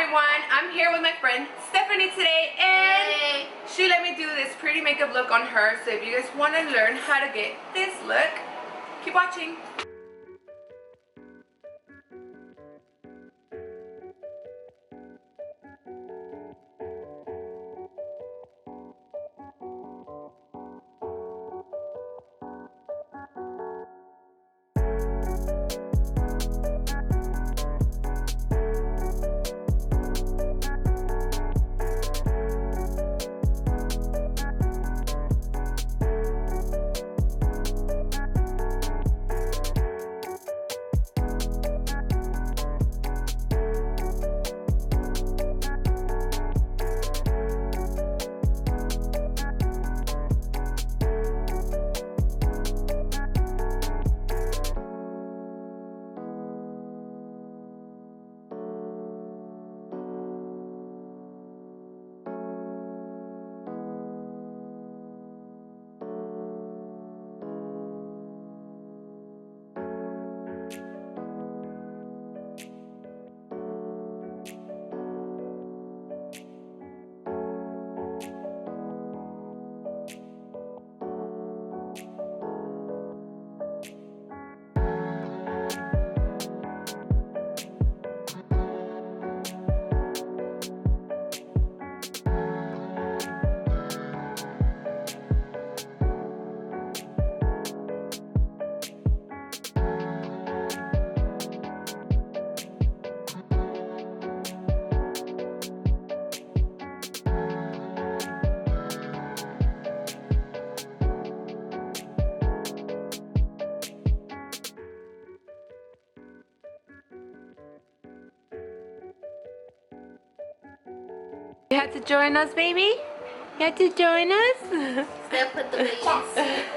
everyone, I'm here with my friend Stephanie today, and she let me do this pretty makeup look on her. So if you guys want to learn how to get this look, keep watching. You had to join us, baby? You had to join us? Step with the babies.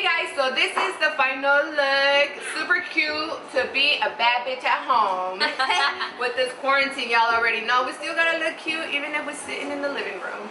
Okay guys, so this is the final look. Super cute to be a bad bitch at home. With this quarantine, y'all already know we still gotta look cute even if we're sitting in the living room.